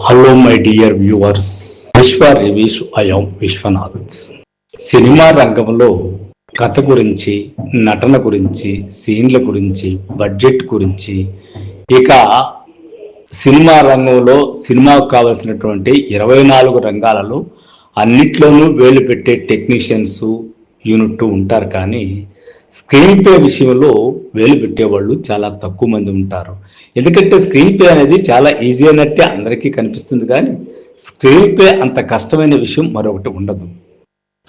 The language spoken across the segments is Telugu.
Hello my dear viewers, Vishwa reviews. I am Vishwanath. Cinema రంగంలో కథ గురించి, నటన గురించి, సీన్ల గురించి, బడ్జెట్ గురించి, ఇక సినిమా రంగంలో సినిమాకు కావలసినటువంటి 24 రంగాలలో అన్నిట్లోనూ వేలు పెట్టే టెక్నీషియన్స్ యూనిట్ ఉంటారు. కానీ స్క్రీన్ ప్లే విషయంలో వేలు పెట్టేవాళ్ళు చాలా తక్కువ మంది ఉంటారు. ఎందుకంటే స్క్రీన్ ప్లే అనేది చాలా ఈజీ అయినట్టే అందరికీ కనిపిస్తుంది, కానీ స్క్రీన్ ప్లే అంత కష్టమైన విషయం మరొకటి ఉండదు.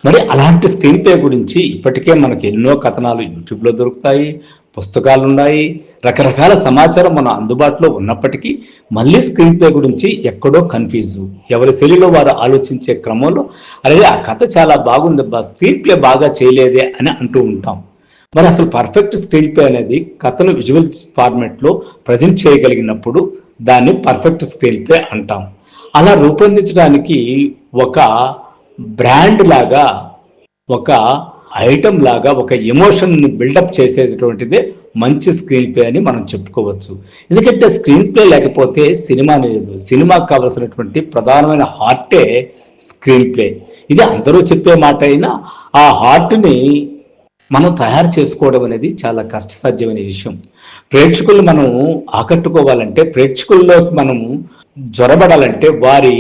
మరి అలాంటి స్క్రీన్ ప్లే గురించి ఇప్పటికే మనకు ఎన్నో కథనాలు యూట్యూబ్లో దొరుకుతాయి, పుస్తకాలు ఉన్నాయి, రకరకాల సమాచారం మన అందుబాటులో ఉన్నప్పటికీ మళ్ళీ స్క్రీన్ ప్లే గురించి ఎక్కడో కన్ఫ్యూజు. ఎవరి శైలిలో వారు ఆలోచించే క్రమంలో అలాగే ఆ కథ చాలా బాగుంది, స్క్రీన్ ప్లే బాగా చేయలేదే అని అంటూ ఉంటాం. మరి అసలు పర్ఫెక్ట్ స్క్రీన్ ప్లే అనేది కథను విజువల్ ఫార్మాట్లో ప్రజెంట్ చేయగలిగినప్పుడు దాన్ని పర్ఫెక్ట్ స్క్రీన్ ప్లే అంటాం. అలా రూపొందించడానికి ఒక బ్రాండ్ లాగా, ఒక ఐటమ్ లాగా, ఒక ఎమోషన్ని బిల్డప్ చేసేటటువంటిదే మంచి స్క్రీన్ ప్లే అని మనం చెప్పుకోవచ్చు. ఎందుకంటే స్క్రీన్ ప్లే లేకపోతే సినిమా లేదు. సినిమాకు కావలసినటువంటి ప్రధానమైన హార్టే స్క్రీన్ ప్లే. ఇది అందరూ చెప్పే మాట అయినా ఆ హార్ట్ని మనం తయారు చేసుకోవడం అనేది చాలా కష్టసాధ్యమైన విషయం. ప్రేక్షకులు మనం ఆకట్టుకోవాలంటే, ప్రేక్షకుల్లోకి మనము జొరబడాలంటే, వారి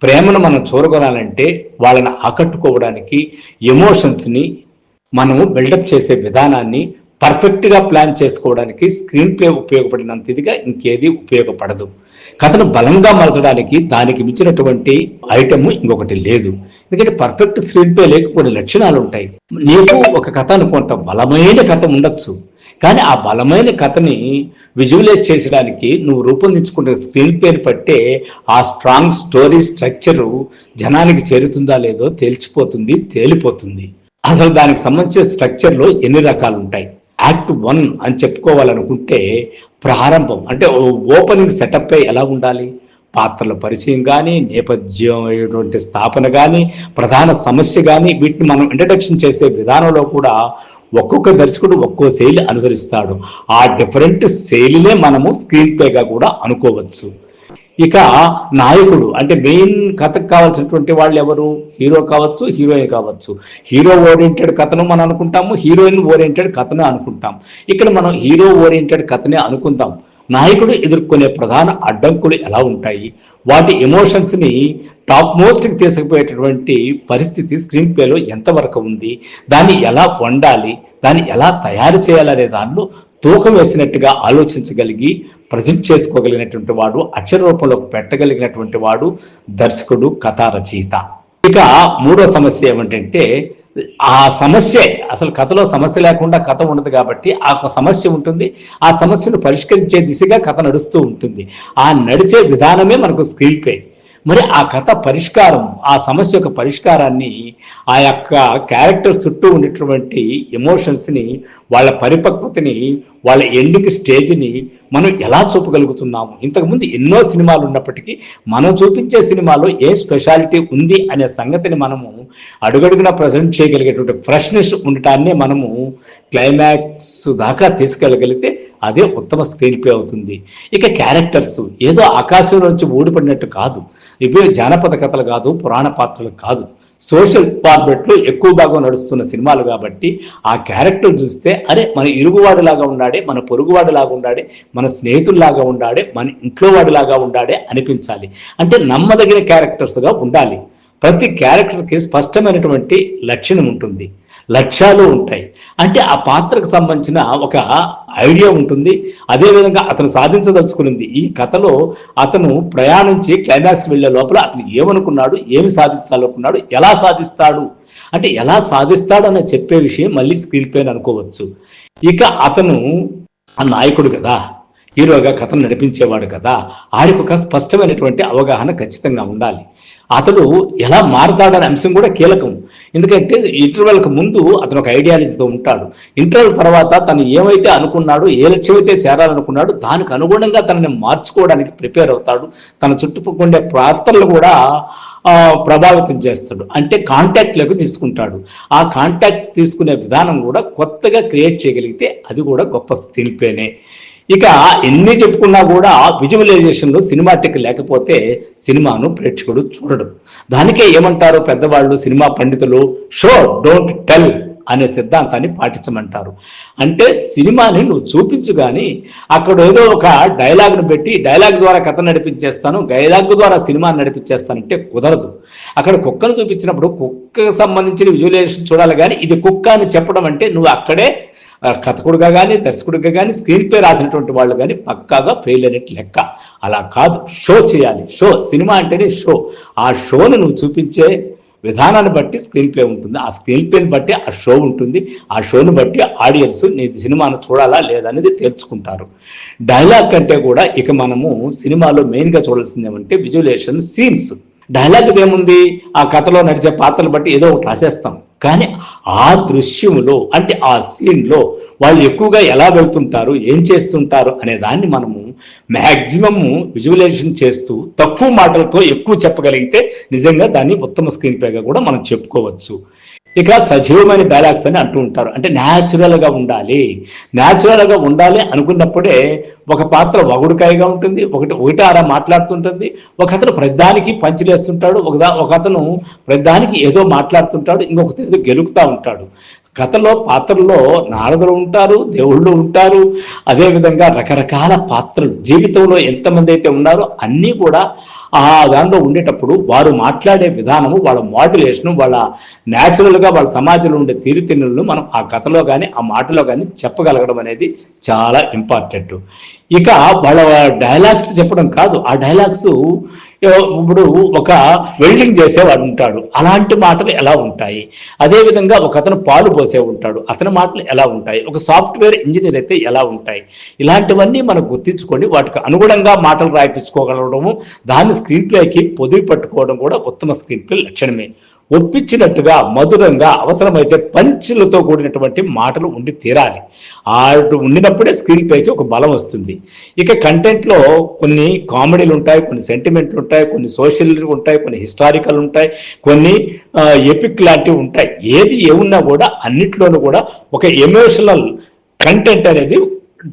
ప్రేమను మనం చూరగొనాలంటే, వాళ్ళని ఆకట్టుకోవడానికి ఎమోషన్స్ని మనము బిల్డప్ చేసే విధానాన్ని పర్ఫెక్ట్గా ప్లాన్ చేసుకోవడానికి స్క్రీన్ ప్లే ఉపయోగపడినంత ఇదిగా ఇంకేది ఉపయోగపడదు. కథను బలంగా మలచడానికి దానికి మించినటువంటి ఐటమ్ ఇంకొకటి లేదు. ఎందుకంటే పర్ఫెక్ట్ స్క్రీన్ ప్లే లేక కొన్ని లక్షణాలు ఉంటాయి. నీకు ఒక కథ అనుకుంటా బలమైన కథ ఉండొచ్చు, కానీ ఆ బలమైన కథని విజువలైజ్ చేసడానికి నువ్వు రూపొందించుకునే స్క్రీన్ ప్లేని పట్టే ఆ స్ట్రాంగ్ స్టోరీ స్ట్రక్చరు జనానికి చేరుతుందా లేదో తేలిపోతుంది. అసలు దానికి సంబంధించిన స్ట్రక్చర్లో ఎన్ని రకాలు ఉంటాయి. యాక్ట్ 1 అని చెప్పుకోవాలనుకుంటే ప్రారంభం అంటే ఓపెనింగ్ సెటప్ ఎలా ఉండాలి, పాత్రల పరిచయం కానీ, నేపథ్యం స్థాపన కానీ, ప్రధాన సమస్య కానీ, వీటిని మనం ఇంట్రడక్షన్ చేసే విధానంలో కూడా ఒక్కొక్క దర్శకుడు ఒక్కో శైలి అనుసరిస్తాడు. ఆ డిఫరెంట్ శైలినే మనము స్క్రీన్ ప్లేగా కూడా అనుకోవచ్చు. ఇక నాయకుడు అంటే మెయిన్ కథకు కావాల్సినటువంటి వాళ్ళు ఎవరు? హీరో కావచ్చు, హీరోయిన్ కావచ్చు. హీరో ఓరియంటెడ్ కథను మనం అనుకుంటాము, హీరోయిన్ ఓరియంటెడ్ కథను అనుకుంటాం. ఇక్కడ మనం హీరో ఓరియంటెడ్ కథనే అనుకుందాం. నాయకుడు ఎదుర్కొనే ప్రధాన అడ్డంకులు ఎలా ఉంటాయి, వాటి ఎమోషన్స్ని టాప్ మోస్ట్కి తీసుకుపోయేటటువంటి పరిస్థితి స్క్రీన్ ప్లేలో ఎంతవరకు ఉంది, దాన్ని ఎలా వండాలి, దాన్ని ఎలా తయారు చేయాలనే దానిలో తూకం వేసినట్టుగా ఆలోచించగలిగి ప్రజెంట్ చేసుకోగలిగినటువంటి వాడు, అక్షర రూపంలోకి పెట్టగలిగినటువంటి వాడు దర్శకుడు, కథా రచయిత. ఇక మూడో సమస్య ఏమిటంటే ఆ సమస్య, అసలు కథలో సమస్య లేకుండా కథ ఉండదు కాబట్టి ఆ సమస్య ఉంటుంది. ఆ సమస్యను పరిష్కరించే దిశగా కథ నడుస్తూ ఉంటుంది. ఆ నడిచే విధానమే మనకు స్క్రీన్ ప్లే. మరి ఆ కథ పరిష్కారం, ఆ సమస్య యొక్క పరిష్కారాన్ని, ఆ యొక్క క్యారెక్టర్స్ చుట్టూ ఉండేటువంటి ఎమోషన్స్ని, వాళ్ళ పరిపక్వతని, వాళ్ళ ఎండింగ్ స్టేజ్ని మనం ఎలా చూపగలుగుతున్నాము. ఇంతకుముందు ఎన్నో సినిమాలు ఉన్నప్పటికీ మనం చూపించే సినిమాలో ఏ స్పెషాలిటీ ఉంది అనే సంగతిని మనము అడుగడుగునా ప్రజెంట్ చేయగలిగేటువంటి ఫ్రెష్నెస్ ఉండటాన్ని మనము క్లైమాక్స్ దాకా తీసుకెళ్ళగలిగితే అదే ఉత్తమ స్క్రీన్ ప్లే అవుతుంది. ఇక క్యారెక్టర్స్ ఏదో ఆకాశం నుంచి ఊడిపడినట్టు కాదు, ఇవే జానపద కథలు కాదు, పురాణ పాత్రలు కాదు, సోషల్ ఫార్మాట్లో ఎక్కువ భాగం నడుస్తున్న సినిమాలు కాబట్టి ఆ క్యారెక్టర్ చూస్తే అరే మన ఇరుగువాడిలాగా ఉండాడే, మన పొరుగువాడిలాగా ఉండాడే, మన స్నేహితుల్లాగా ఉండాడే, మన ఇంట్లో వాడిలాగా ఉండాడే అనిపించాలి. అంటే నమ్మదగిన క్యారెక్టర్స్గా ఉండాలి. ప్రతి క్యారెక్టర్కి స్పష్టమైనటువంటి లక్షణం ఉంటుంది, లక్ష్యాలు ఉంటాయి. అంటే ఆ పాత్రకు సంబంధించిన ఒక ఐడియా ఉంటుంది. అదేవిధంగా అతను సాధించదలుచుకున్నది ఈ కథలో అతను ప్రయాణించి క్లైమాక్స్కి వెళ్ళే లోపల అతను ఏమనుకున్నాడు, ఏమి సాధించాలనుకున్నాడు, ఎలా సాధిస్తాడు, అంటే ఎలా సాధిస్తాడు అని చెప్పే విషయం మళ్ళీ స్క్రీన్ ప్లే అనుకోవచ్చు. ఇక అతను ఆ నాయకుడు కదా, హీరోగా కథను నడిపించేవాడు కదా, ఆడికి ఒక స్పష్టమైనటువంటి అవగాహన ఖచ్చితంగా ఉండాలి. అతడు ఎలా మారుతాడనే అంశం కూడా కీలకం. ఎందుకంటే ఇంటర్వెల్కి ముందు అతను ఒక ఐడియాలజీతో ఉంటాడు. ఇంటర్వెల్ తర్వాత తను ఏమైతే అనుకున్నాడు, ఏ లక్ష్యం అయితే చేరాలనుకున్నాడు, దానికి అనుగుణంగా తనని మార్చుకోవడానికి ప్రిపేర్ అవుతాడు. తన చుట్టుపక్కల ఉండే ప్రాంతాలను కూడా ప్రభావితం చేస్తాడు. అంటే కాంటాక్ట్లకు తీసుకుంటాడు. ఆ కాంటాక్ట్ తీసుకునే విధానం కూడా కొత్తగా క్రియేట్ చేయగలిగితే అది కూడా గొప్ప స్క్రీన్ ప్లేనే. ఇక ఎన్ని చెప్పుకున్నా కూడా విజువలైజేషన్లో సినిమాటిక్ లేకపోతే సినిమాను ప్రేక్షకుడు చూడడు. దానికే ఏమంటారు పెద్దవాళ్ళు, సినిమా పండితులు, షో డోంట్ టెల్ అనే సిద్ధాంతాన్ని పాటించమంటారు. అంటే సినిమాని నువ్వు చూపించు కానీ అక్కడ ఏదో ఒక డైలాగ్ను పెట్టి డైలాగ్ ద్వారా కథ నడిపించేస్తాను, డైలాగ్ ద్వారా సినిమా నడిపించేస్తానంటే కుదరదు. అక్కడ కుక్కను చూపించినప్పుడు కుక్కకు సంబంధించిన విజువలైజేషన్ చూడాలి, కానీ ఇది కుక్క అని చెప్పడం అంటే నువ్వు అక్కడే కథకుడుగా కానీ దర్శకుడిగా కానీ స్క్రీన్ ప్లే రాసినటువంటి వాళ్ళు కానీ పక్కాగా ఫెయిల్ అనేట్టు లెక్క. అలా కాదు, షో చేయాలి. షో, సినిమా అంటేనే షో. ఆ షోను నువ్వు చూపించే విధానాన్ని బట్టి స్క్రీన్ ప్లే ఉంటుంది, ఆ స్క్రీన్ ప్లేని బట్టి ఆ షో ఉంటుంది, ఆ షోను బట్టి ఆడియన్స్ నీ సినిమాను చూడాలా లేదా అనేది తేల్చుకుంటారు. డైలాగ్ కంటే కూడా ఇక మనము సినిమాలో మెయిన్గా చూడాల్సింది ఏమంటే విజువలైజేషన్, సీన్స్. డైలాగ్ ఏముంది, ఆ కథలో నడిచే పాత్రలు బట్టి ఏదో ఒకటి రాసేస్తాం, కానీ ఆ దృశ్యములో అంటే ఆ సీన్లో వాళ్ళు ఎక్కువగా ఎలా వెళ్తుంటారు, ఏం చేస్తుంటారు అనే దాన్ని మనము మ్యాక్సిమమ్ విజువలైజేషన్ చేస్తూ తక్కువ మాటలతో ఎక్కువ చెప్పగలిగితే నిజంగా దాన్ని ఉత్తమ స్క్రీన్ ప్లేగా కూడా మనం చెప్పుకోవచ్చు. ఇక సజీవమైన డైలాగ్స్ అని అంటూ ఉంటారు, అంటే న్యాచురల్గా ఉండాలి. న్యాచురల్గా ఉండాలి అనుకున్నప్పుడే ఒక పాత్ర వగుడుకాయగా ఉంటుంది, ఒకటి అలా మాట్లాడుతుంటుంది, ఒక అతను ప్రతిదానికి పంచిలేస్తుంటాడు, ఒక అతను ప్రతిదానికి ఏదో మాట్లాడుతుంటాడు, ఇంకొక ఏదో గెలుపుతా ఉంటాడు. కథలో పాత్రల్లో నారదులు ఉంటారు, దేవుళ్ళు ఉంటారు, అదేవిధంగా రకరకాల పాత్రలు జీవితంలో ఎంతమంది అయితే ఉన్నారో అన్నీ కూడా ఆ దానిలో ఉండేటప్పుడు వారు మాట్లాడే విధానము, వాళ్ళ మాడ్యులేషను, వాళ్ళ న్యాచురల్గా వాళ్ళ సమాజంలో ఉండే తీరుతెన్నులను మనం ఆ కథలో కానీ ఆ మాటలో కానీ చెప్పగలగడం అనేది చాలా ఇంపార్టెంట్. ఇక వాళ్ళ డైలాగ్స్ చెప్పడం కాదు, ఆ డైలాగ్స్ ఇప్పుడు ఒక వెల్డింగ్ చేసేవాడు ఉంటాడు, అలాంటి మాటలు ఎలా ఉంటాయి, అదేవిధంగా ఒక అతను పాలు పోసే ఉంటాడు, అతని మాటలు ఎలా ఉంటాయి, ఒక సాఫ్ట్వేర్ ఇంజనీర్ అయితే ఎలా ఉంటాయి, ఇలాంటివన్నీ మనం గుర్తించుకొని వాటికి అనుగుణంగా మాటలు రాయించుకోగలగడము, దాన్ని స్క్రీన్ ప్లేకి పొదివి పట్టుకోవడం కూడా ఉత్తమ స్క్రీన్ ప్లే లక్షణమే. ఒప్పించినట్టుగా మధురంగా అవసరమైతే పంచులతో కూడినటువంటి మాటలు ఉండి తీరాలి. ఉండినప్పుడే స్క్రీన్ ప్లేకి ఒక బలం వస్తుంది. ఇక కంటెంట్లో కొన్ని కామెడీలు ఉంటాయి, కొన్ని సెంటిమెంట్లు ఉంటాయి, కొన్ని సోషల్ ఉంటాయి, కొన్ని హిస్టారికల్ ఉంటాయి, కొన్ని ఎపిక్ లాంటివి ఉంటాయి. ఏది ఏమున్నా కూడా అన్నిట్లోనూ కూడా ఒక ఎమోషనల్ కంటెంట్ అనేది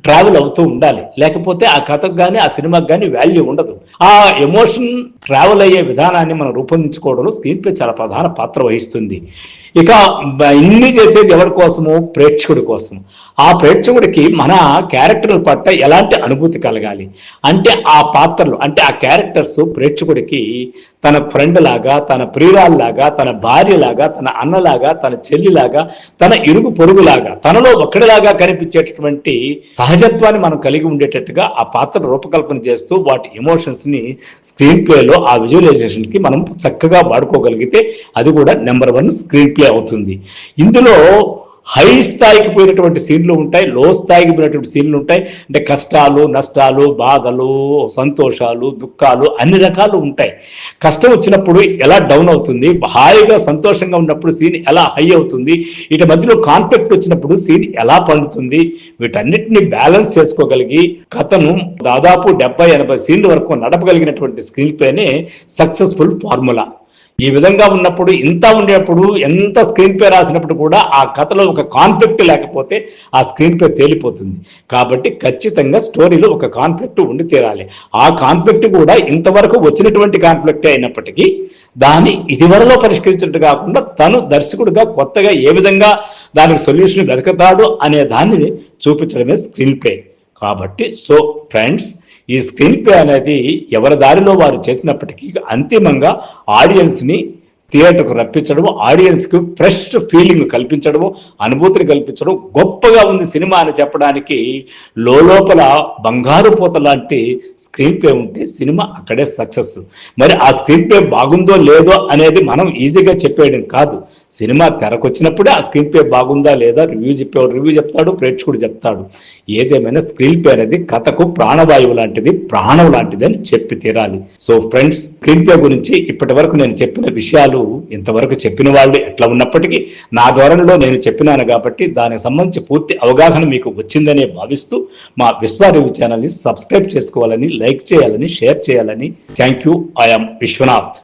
ట్రావెల్ అవుతూ ఉండాలి, లేకపోతే ఆ కథకు కానీ ఆ సినిమాకి కానీ వాల్యూ ఉండదు. ఆ ఎమోషన్ ట్రావెల్ అయ్యే విధానాన్ని మనం రూపొందించుకోవడంలో స్క్రీన్ ప్లే చాలా ప్రధాన పాత్ర వహిస్తుంది. ఇక ఇన్ని చేసేది ఎవరి కోసము, ప్రేక్షకుడి కోసం. ఆ ప్రేక్షకుడికి మన క్యారెక్టర్ల పట్ల ఎలాంటి అనుభూతి కలగాలి అంటే ఆ పాత్రలు అంటే ఆ క్యారెక్టర్స్ ప్రేక్షకుడికి తన ఫ్రెండ్ లాగా, తన ప్రియురాల్లాగా, తన భార్యలాగా, తన అన్నలాగా, తన చెల్లిలాగా, తన ఇరుగు పొరుగులాగా, తనలో ఒక్కడిలాగా కనిపించేటటువంటి సహజత్వాన్ని మనం కలిగి ఉండేటట్టుగా ఆ పాత్ర రూపకల్పన చేస్తూ వాటి ఎమోషన్స్ ని స్క్రీన్ ప్లేలో ఆ విజువలైజేషన్ కి మనం చక్కగా వాడుకోగలిగితే అది కూడా నెంబర్ 1 స్క్రీన్ ప్లే అవుతుంది. ఇందులో హై స్థాయికి పోయినటువంటి సీన్లు ఉంటాయి, లో స్థాయికి పోయినటువంటి సీన్లు ఉంటాయి. అంటే కష్టాలు, నష్టాలు, బాధలు, సంతోషాలు, దుఃఖాలు అన్ని రకాలు ఉంటాయి. కష్టం వచ్చినప్పుడు ఎలా డౌన్ అవుతుంది, హాయిగా సంతోషంగా ఉన్నప్పుడు సీన్ ఎలా హై అవుతుంది, వీటి మధ్యలో కాన్ఫ్లిక్ట్ వచ్చినప్పుడు సీన్ ఎలా పండుతుంది, వీటన్నిటిని బ్యాలెన్స్ చేసుకోగలిగి కథను దాదాపు 70-80 సీన్ల వరకు నడపగలిగినటువంటి స్క్రీన్ ప్లేనే సక్సెస్ఫుల్ ఫార్ములా. ఈ విధంగా ఉన్నప్పుడు ఇంత ఉండేప్పుడు ఎంత స్క్రీన్ ప్లే రాసినప్పుడు కూడా ఆ కథలో ఒక కాన్ఫ్లిక్ట్ లేకపోతే ఆ స్క్రీన్ ప్లే తేలిపోతుంది. కాబట్టి ఖచ్చితంగా స్టోరీలో ఒక కాన్ఫ్లిక్ట్ ఉండి తీరాలి. ఆ కాన్ఫ్లిక్ట్ కూడా ఇంతవరకు వచ్చినటువంటి కాన్ఫ్లిక్టే అయినప్పటికీ దాన్ని ఇదివరలో పరిష్కరించినట్టు కాకుండా తను దర్శకుడిగా కొత్తగా ఏ విధంగా దానికి సొల్యూషన్ వెతకతాడు అనే దాన్ని చూపించడమే స్క్రీన్ ప్లే. కాబట్టి సో ఫ్రెండ్స్, ఈ స్క్రీన్ ప్లే అనేది ఎవరి దారిలో వారు చేసినప్పటికీ అంతిమంగా ఆడియన్స్ని థియేటర్కు రప్పించడము, ఆడియన్స్కి ఫ్రెష్ ఫీలింగ్ కల్పించడము, అనుభూతిని కల్పించడం, గొప్పగా ఉంది సినిమా అని చెప్పడానికి లోపల బంగారు పూత లాంటి స్క్రీన్ ప్లే ఉంటే సినిమా అక్కడే సక్సెస్. మరి ఆ స్క్రీన్ ప్లే బాగుందో లేదో అనేది మనం ఈజీగా చెప్పేయడం కాదు. సినిమా తెరకొచ్చినప్పుడే ఆ స్క్రీన్ ప్లే బాగుందా లేదా రివ్యూ చెప్తాడు, ప్రేక్షకుడు చెప్తాడు. ఏదేమైనా స్క్రీన్ ప్లే అనేది కథకు ప్రాణవాయువు లాంటిది, ప్రాణం లాంటిది అని చెప్పి తీరాలి. సో ఫ్రెండ్స్, స్క్రీన్ ప్లే గురించి ఇప్పటి వరకు నేను చెప్పిన విషయాలు ఇంతవరకు చెప్పిన వాళ్ళు ఎట్లా ఉన్నప్పటికీ నా ధోరణిలో నేను చెప్పినాను కాబట్టి దానికి సంబంధించి పూర్తి అవగాహన మీకు వచ్చిందనే భావిస్తూ మా విశ్వ రివ్యూ ఛానల్ని సబ్స్క్రైబ్ చేసుకోవాలని, లైక్ చేయాలని, షేర్ చేయాలని. Thank you. I am Vishwanath.